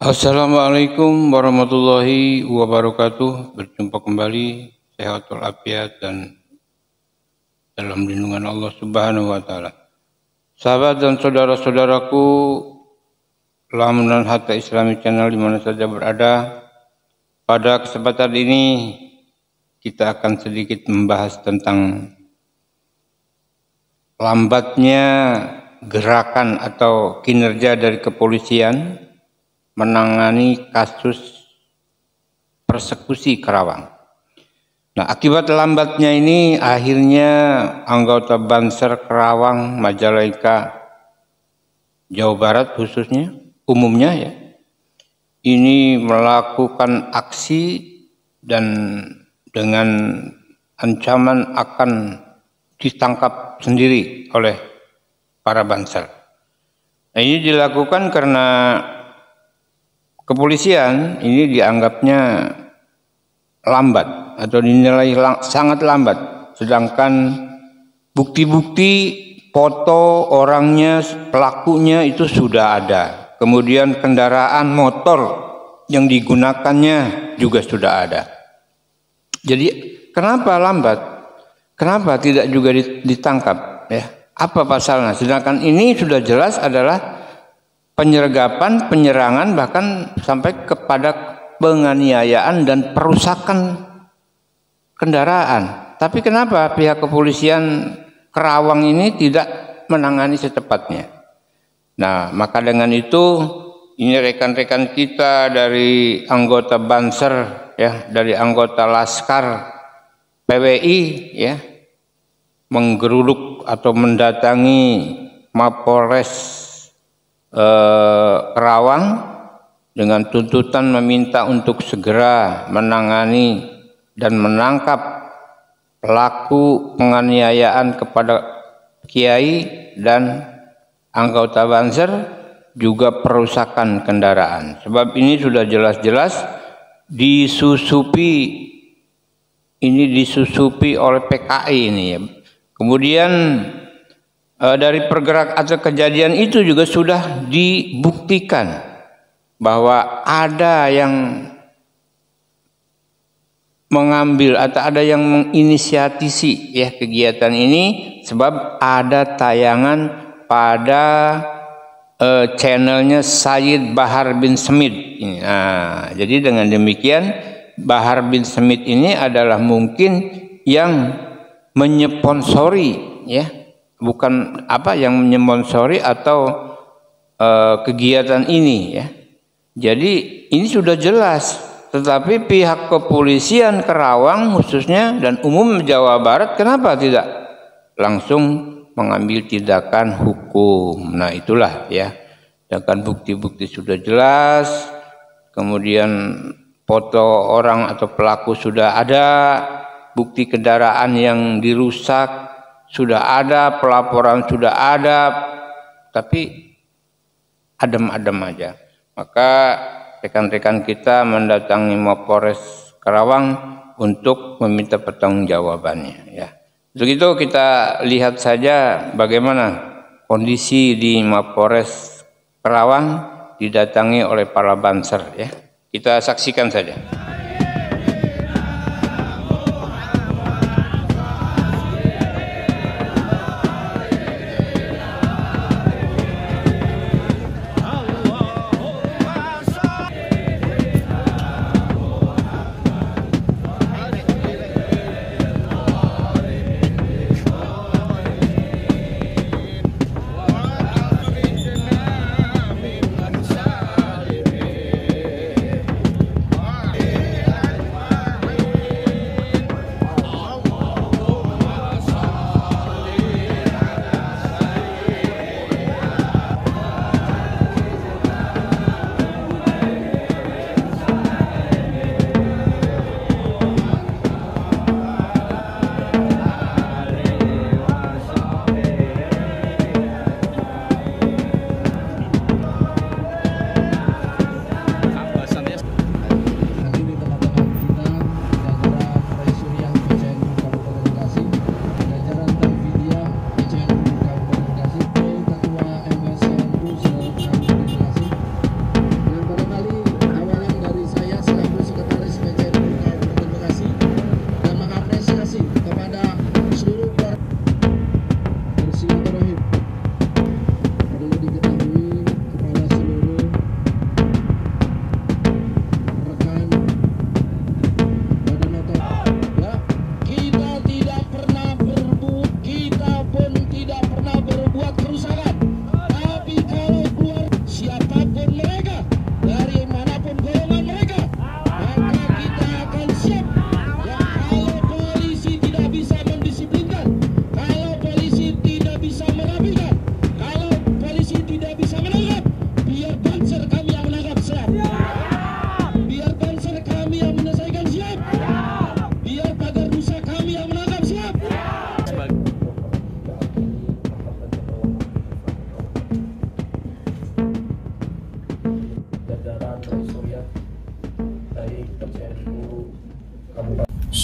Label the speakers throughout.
Speaker 1: Assalamualaikum warahmatullahi wabarakatuh. Berjumpa kembali, sehat walafiat dan dalam lindungan Allah Subhanahu wa taala. Sahabat dan saudara-saudaraku, Lamunan Hatta Islami Channel di mana saja berada, pada kesempatan ini kita akan sedikit membahas tentang lambatnya gerakan atau kinerja dari kepolisian menangani kasus persekusi Karawang. Nah, akibat lambatnya ini akhirnya anggota Banser Karawang, Majalengka, Jawa Barat khususnya, umumnya ya, ini melakukan aksi dan dengan ancaman akan ditangkap sendiri oleh para Banser. Nah, ini dilakukan karena kepolisian ini dianggapnya lambat atau dinilai sangat lambat, sedangkan bukti-bukti foto orangnya, pelakunya itu sudah ada. Kemudian kendaraan motor yang digunakannya juga sudah ada. Jadi kenapa lambat? Kenapa tidak juga ditangkap? Ya, apa pasalnya? Sedangkan ini sudah jelas adalah penyergapan, penyerangan, bahkan sampai kepada penganiayaan dan perusakan kendaraan. Tapi kenapa pihak kepolisian Karawang ini tidak menangani secepatnya? Nah, maka dengan itu ini rekan-rekan kita dari anggota Banser ya, dari anggota Laskar PWI ya, menggeruduk atau mendatangi Mapolres Karawang dengan tuntutan meminta untuk segera menangani dan menangkap pelaku penganiayaan kepada kiai dan anggota Banser, juga perusakan kendaraan. Sebab ini sudah jelas-jelas disusupi oleh PKI ini ya. Kemudian dari pergerakan atau kejadian itu juga sudah dibuktikan bahwa ada yang mengambil atau ada yang menginisiasi ya kegiatan ini, sebab ada tayangan pada channelnya Sayyid Bahar bin Smith. Nah, jadi dengan demikian Bahar bin Smith ini adalah mungkin yang menyponsori ya, bukan apa yang menyponsori atau kegiatan ini ya. Jadi ini sudah jelas, tetapi pihak kepolisian Karawang khususnya dan umum Jawa Barat kenapa tidak langsung mengambil tindakan hukum? Nah, itulah ya. Sedangkan bukti-bukti sudah jelas, kemudian foto orang atau pelaku sudah ada, bukti kendaraan yang dirusak sudah ada, pelaporan sudah ada, tapi adem-adem aja. Maka rekan-rekan kita mendatangi Mapolres Karawang untuk meminta pertanggungjawabannya. Ya, untuk itu kita lihat saja bagaimana kondisi di Mapolres Karawang didatangi oleh para Banser. Ya, kita saksikan saja.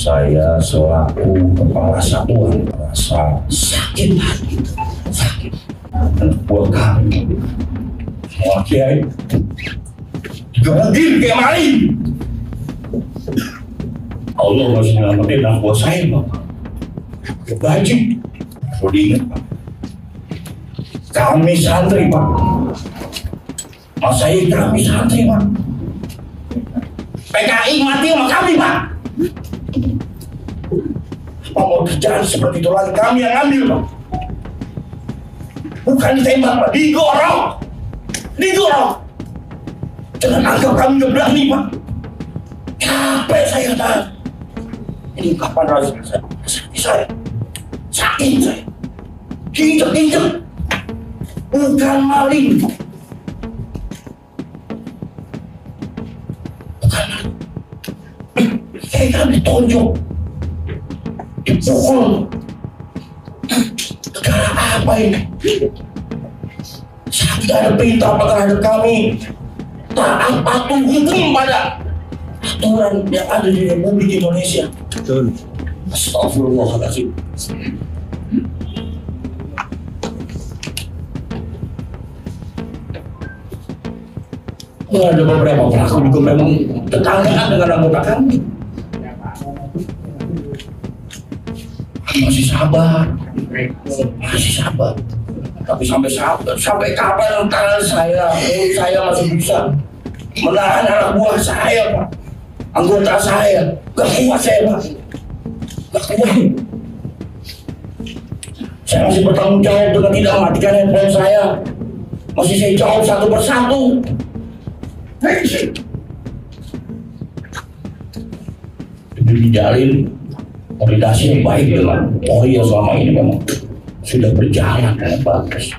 Speaker 2: Saya selaku kepala satuan merasa sakit hati, sakit. Anak buah kami, semua kiai, digebukin kayak maling. Allah masih nyelamatin anak buah saya, Pak. Pakai baju. Perlu diingat, Pak. Kami santri, Pak. Mas saya kami santri, Pak. PKI mati sama kami, Pak. Apa mau terjadi seperti itu lagi? Kami yang ambil, Pak. Bukan ditembak, Pak. Digorok. Digorok. Jangan anggap kami gak berani, Pak. Capek saya, Pak. Ini kapan lagi saya? Sakit saya. Injek. Bukan maling. Bukan maling. Saya kan ditonjok. Dipukul. Negara apa ini? Saya tidak ada perintah terhadap kami. Taat patuh hukum pada aturan yang ada di Republik Indonesia.
Speaker 3: Betul.
Speaker 2: Astagfirullahaladzim. Ada beberapa pelaku juga memang tetanggaan dengan anggota kami. Masih sabar. Tapi sampai kapan tangan saya, mulut saya masih bisa menahan anak buah saya, Pak. Anggota saya, gak kuat saya, Pak. Gak kuat. Saya masih bertanggung jawab dengan tidak mematikan handphone saya. Masih saya jawab satu persatu. Demi dijalin koordinasi yang baik dengan Polri yang selama ini memang sudah berjalan dengan bagus.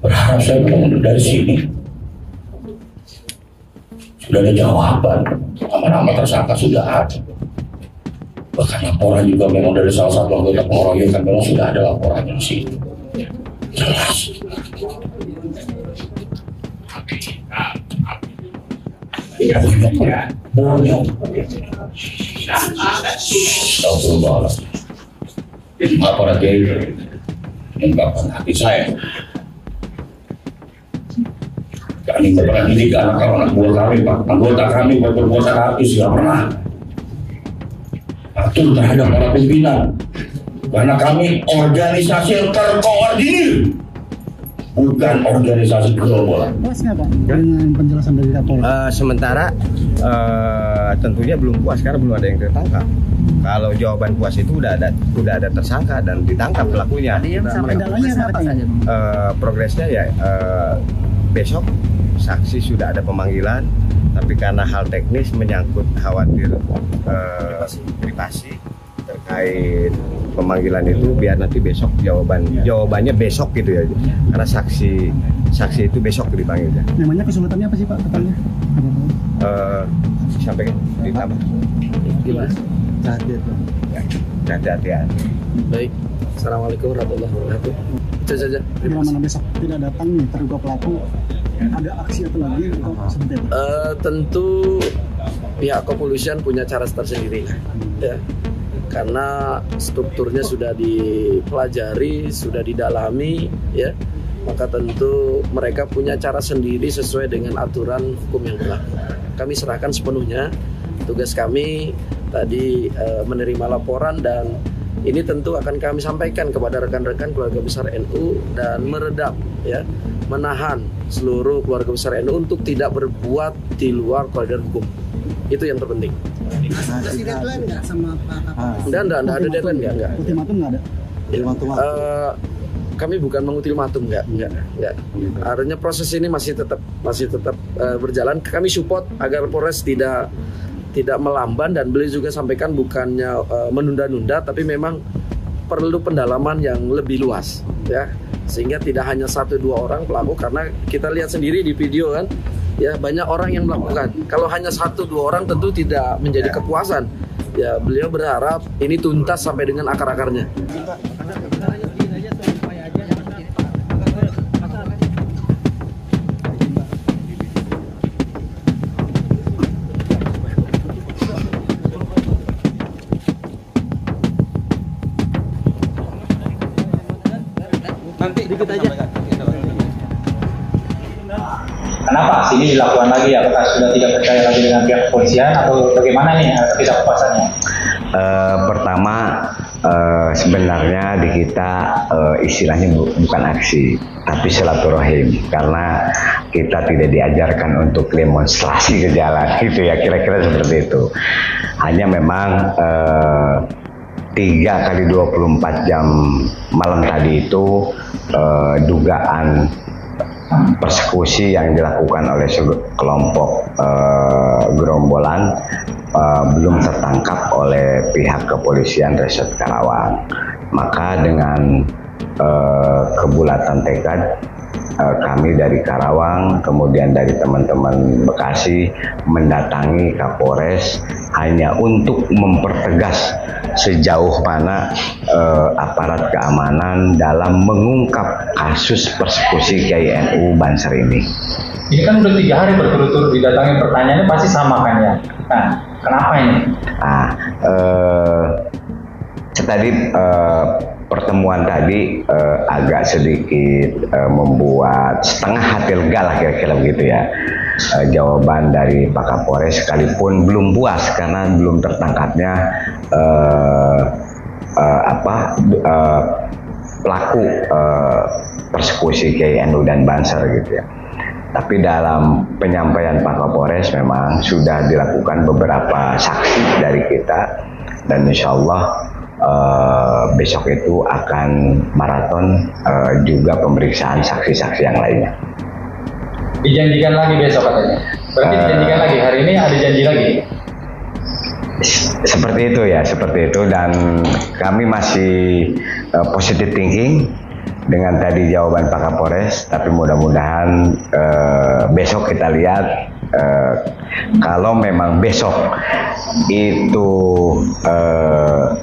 Speaker 2: Berharap saya memang dari sini sudah ada jawaban. Nama-nama tersangka sudah ada. Bahkan laporan juga memang dari salah satu anggota pengeroyokan memang sudah ada laporannya di sini. Jelas. Bonyok. Astagfirullahaladzim. Apa lagi mengungkapkan hati saya? Kami tidak pernah didik anak buah kami, Pak. Anggota kami berbuat habis, tidak pernah atur terhadap para pimpinan. Karena kami organisasi yang terkoordinir, bukan organisasi gerombolan.
Speaker 3: Puasnya Pak dengan penjelasan dari Kapolri?
Speaker 4: Sementara tentunya belum puas karena belum ada yang tertangkap. Kalau jawaban puas itu udah ada tersangka dan ditangkap pelakunya. Progresnya ya besok saksi sudah ada pemanggilan, tapi karena hal teknis menyangkut khawatir privasi terkait pemanggilan itu, biar nanti besok jawabannya besok gitu ya, karena saksi itu besok dipanggilnya.
Speaker 3: Namanya kesulitannya apa sih Pak katanya?
Speaker 4: Sampai ditambah
Speaker 5: gimana?
Speaker 4: Hati-hati.
Speaker 5: Baik, assalamualaikum warahmatullahi wabarakatuh. Itu saja.
Speaker 3: Bila mana besok tidak datang nih terduga pelaku, ada aksi atau lagi atau seperti apa?
Speaker 5: Tentu pihak kepolisian punya cara tersendiri, ya. Karena strukturnya sudah dipelajari, sudah didalami, ya, maka tentu mereka punya cara sendiri sesuai dengan aturan hukum yang berlaku. Kami serahkan sepenuhnya. Tugas kami tadi menerima laporan, dan ini tentu akan kami sampaikan kepada rekan-rekan keluarga besar NU dan meredam, ya, menahan seluruh keluarga besar NU untuk tidak berbuat di luar koridor hukum. Itu yang terpenting.
Speaker 3: Kasih deadline nggak sama Pak Kapolri?
Speaker 5: Enggak ada deadline, enggak.
Speaker 3: Ultimatum nggak ada?
Speaker 5: Kami bukan mengultimatum, enggak. Artinya proses ini masih tetap berjalan. Kami support agar Polres tidak melamban, dan beliau juga sampaikan bukannya menunda-nunda, tapi memang perlu pendalaman yang lebih luas, ya, sehingga tidak hanya 1-2 orang pelaku, karena kita lihat sendiri di video kan, ya, banyak orang yang melakukan. Kalau hanya 1-2 orang tentu tidak menjadi kepuasan. Ya, beliau berharap ini tuntas sampai dengan akar-akarnya. sedikit aja.
Speaker 6: Kenapa aksi ini dilakukan lagi? Apakah sudah tidak percaya lagi dengan pihak kepolisian atau bagaimana nih kisah kepuasannya?
Speaker 4: Pertama, sebenarnya di kita istilahnya bukan aksi, tapi silaturahim, karena kita tidak diajarkan untuk demonstrasi ke jalan, gitu ya, kira-kira seperti itu. Hanya memang 3x24 jam malam tadi itu dugaan persekusi yang dilakukan oleh kelompok gerombolan belum tertangkap oleh pihak kepolisian Resort Karawang. Maka dengan kebulatan tekad kami dari Karawang, kemudian dari teman-teman Bekasi mendatangi Kapolres hanya untuk mempertegas sejauh mana aparat keamanan dalam mengungkap kasus persekusi Kiai NU Banser ini.
Speaker 6: Ini kan udah 3 hari berturut-turut didatangi, pertanyaannya pasti sama kan ya? Nah, kenapa ini?
Speaker 4: Tadi pertemuan tadi agak sedikit membuat setengah hati lega lah, kira-kira begitu ya. Jawaban dari Pak Kapolres, sekalipun belum puas karena belum tertangkapnya pelaku persekusi Kiai NU dan Banser gitu ya. Tapi dalam penyampaian Pak Kapolres memang sudah dilakukan beberapa saksi dari kita, dan insya Allah besok itu akan maraton juga pemeriksaan saksi-saksi yang lainnya.
Speaker 6: Dijanjikan lagi besok katanya. Berarti dijanjikan lagi, hari ini ada janji lagi?
Speaker 4: Seperti itu ya, seperti itu, dan kami masih positive thinking dengan tadi jawaban Pak Kapolres, tapi mudah-mudahan besok kita lihat kalau memang besok itu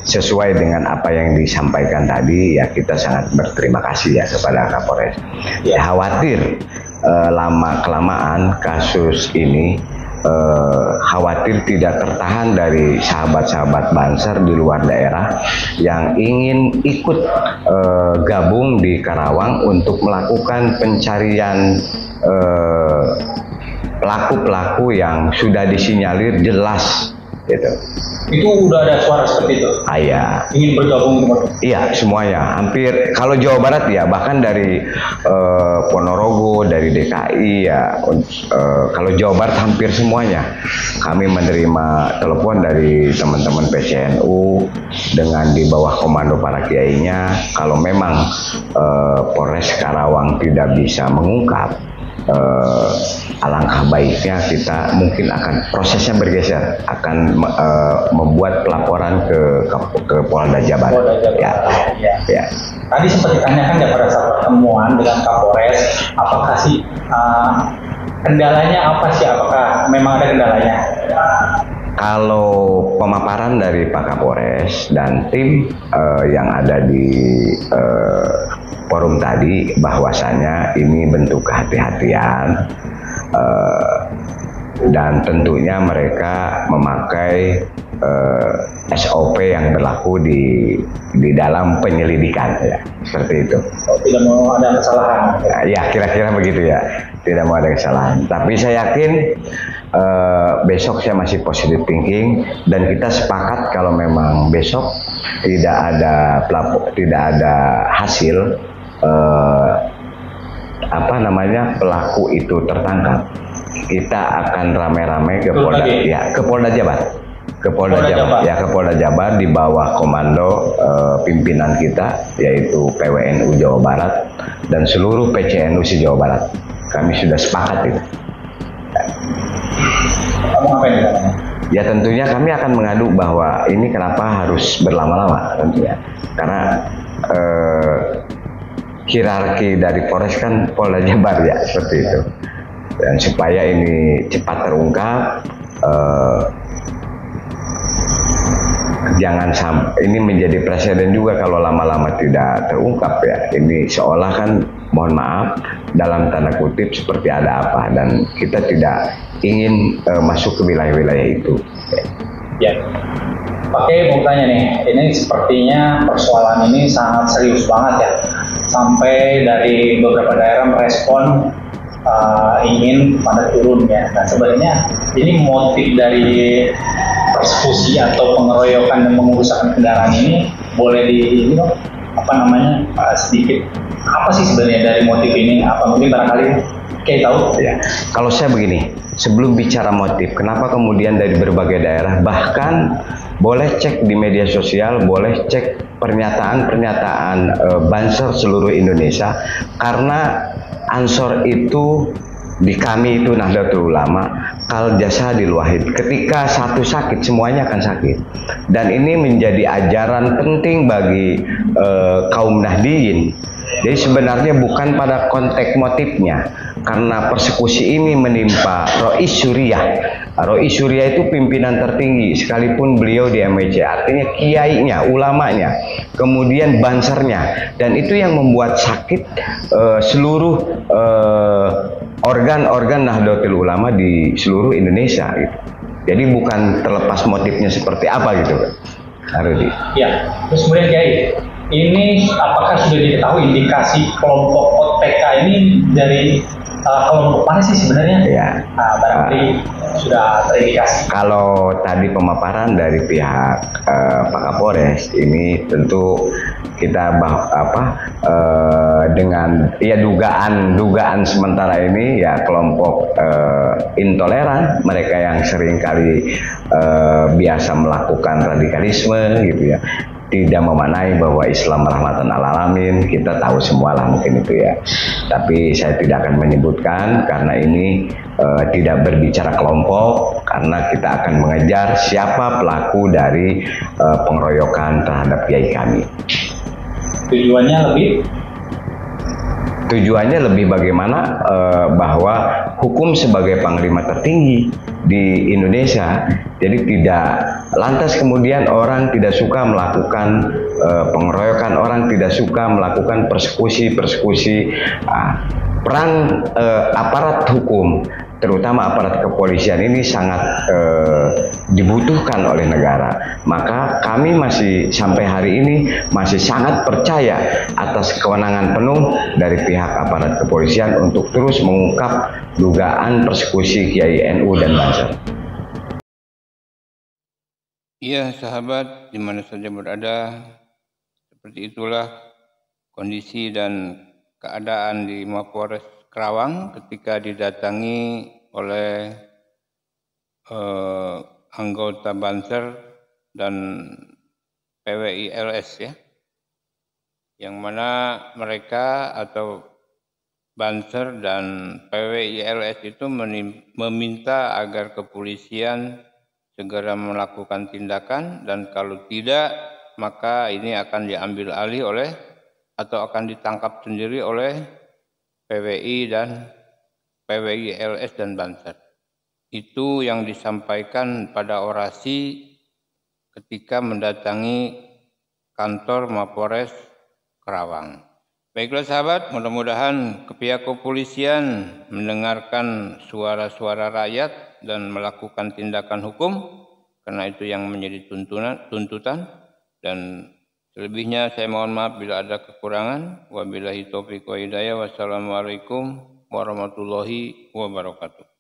Speaker 4: sesuai dengan apa yang disampaikan tadi, ya kita sangat berterima kasih ya kepada Kapolres. Ya, khawatir lama-kelamaan kasus ini khawatir tidak tertahan dari sahabat-sahabat Banser di luar daerah yang ingin ikut gabung di Karawang untuk melakukan pencarian pelaku-pelaku yang sudah disinyalir jelas gitu.
Speaker 6: Itu udah ada suara seperti itu?
Speaker 4: Iya.
Speaker 6: Ingin bergabung dengan?
Speaker 4: Iya, semuanya. Hampir, kalau Jawa Barat ya, bahkan dari Ponorogo, dari DKI ya, kalau Jawa Barat hampir semuanya. Kami menerima telepon dari teman-teman PCNU dengan di bawah komando para kiainya, kalau memang Polres Karawang tidak bisa mengungkap, alangkah baiknya kita mungkin akan prosesnya bergeser, akan membuat pelaporan ke Polda Jabar. Ya.
Speaker 6: Tadi sempat ditanyakan ya pada saat pertemuan dengan Kapolres, apakah sih kendalanya apa sih? Apakah memang ada kendalanya?
Speaker 4: Kalau pemaparan dari Pak Kapolres dan tim yang ada di forum tadi, bahwasanya ini bentuk kehati-hatian dan tentunya mereka memakai SOP yang berlaku di dalam penyelidikan ya, seperti itu.
Speaker 6: Tidak mau ada kesalahan?
Speaker 4: Ya, kira-kira begitu ya, tidak mau ada kesalahan. Tapi saya yakin besok saya masih positive thinking, dan kita sepakat kalau memang besok tidak ada hasil pelaku itu tertangkap, kita akan rame-rame ke Polda Jabar. Ke Polda Jabar di bawah komando pimpinan kita, yaitu PWNU Jawa Barat dan seluruh PCNU Jawa Barat. Kami sudah sepakat itu. Ya, tentunya kami akan mengadu bahwa ini kenapa harus berlama-lama tentunya, karena hierarki dari Polres kan Polda Jabar ya, seperti itu. Dan supaya ini cepat terungkap, jangan sampai ini menjadi presiden juga kalau lama-lama tidak terungkap ya. Ini seolah kan, mohon maaf, dalam tanda kutip seperti ada apa, dan kita tidak ingin masuk ke wilayah-wilayah itu.
Speaker 6: Ya. Oke, mau tanya nih, ini sepertinya persoalan ini sangat serius banget ya. sampai dari beberapa daerah merespon ingin pada turun ya. Nah sebenarnya ini motif dari persekusi atau pengeroyokan dan pengerusakan kendaraan ini boleh sedikit apa sih sebenarnya dari motif ini? Apa mungkin barangkali kayak tahu?
Speaker 4: Ya, kalau saya begini, sebelum bicara motif, kenapa kemudian dari berbagai daerah, bahkan boleh cek di media sosial, boleh cek pernyataan-pernyataan Banser seluruh Indonesia, karena Ansor itu di kami itu Nahdlatul Ulama, kal jasadil wahid. Ketika satu sakit, semuanya akan sakit. Dan ini menjadi ajaran penting bagi kaum Nahdiyin. Jadi sebenarnya bukan pada konteks motifnya, karena persekusi ini menimpa Rois Suriah. Rois Suriah itu pimpinan tertinggi, sekalipun beliau di MWC, artinya kiainya, ulamanya, kemudian bansernya, dan itu yang membuat sakit seluruh organ-organ Nahdlatul Ulama di seluruh Indonesia gitu. Jadi bukan terlepas motifnya seperti apa gitu, Rudi.
Speaker 6: Ya, terus kemudian Kiai, ini apakah sudah diketahui indikasi kelompok OTK ini dari kelompok mana sih sebenarnya?
Speaker 4: Ya.
Speaker 6: Barangkali sudah terindikasi.
Speaker 4: Kalau tadi pemaparan dari pihak Pak Kapolres, ini tentu kita dengan ya dugaan sementara ini ya kelompok intoleran, mereka yang seringkali biasa melakukan radikalisme gitu ya, tidak memaknai bahwa Islam rahmatan lil alamin. Kita tahu semualah mungkin itu ya, tapi saya tidak akan menyebutkan karena ini tidak berbicara kelompok, karena kita akan mengejar siapa pelaku dari pengeroyokan terhadap kiai kami. Tujuannya lebih bagaimana bahwa hukum sebagai panglima tertinggi di Indonesia, jadi tidak lantas kemudian orang tidak suka melakukan pengeroyokan, orang tidak suka melakukan persekusi. Peran aparat hukum, terutama aparat kepolisian ini sangat dibutuhkan oleh negara. Maka kami masih sampai hari ini masih sangat percaya atas kewenangan penuh dari pihak aparat kepolisian untuk terus mengungkap dugaan persekusi Kiai NU dan Banser.
Speaker 1: Iya sahabat, di mana saja berada, seperti itulah kondisi dan keadaan di Mapolres Kerawang ketika didatangi oleh anggota Banser dan PWI LS ya, yang mana mereka atau Banser dan PWI LS itu meminta agar kepolisian segera melakukan tindakan, dan kalau tidak maka ini akan diambil alih oleh atau akan ditangkap sendiri oleh PWI LS dan Banser. Itu yang disampaikan pada orasi ketika mendatangi kantor Mapolres Kerawang. Baiklah sahabat, mudah-mudahan pihak kepolisian mendengarkan suara-suara rakyat dan melakukan tindakan hukum, karena itu yang menjadi tuntutan. Dan selebihnya saya mohon maaf bila ada kekurangan. Wabillahi taufiq wa hidayah. Wassalamualaikum warahmatullahi wabarakatuh.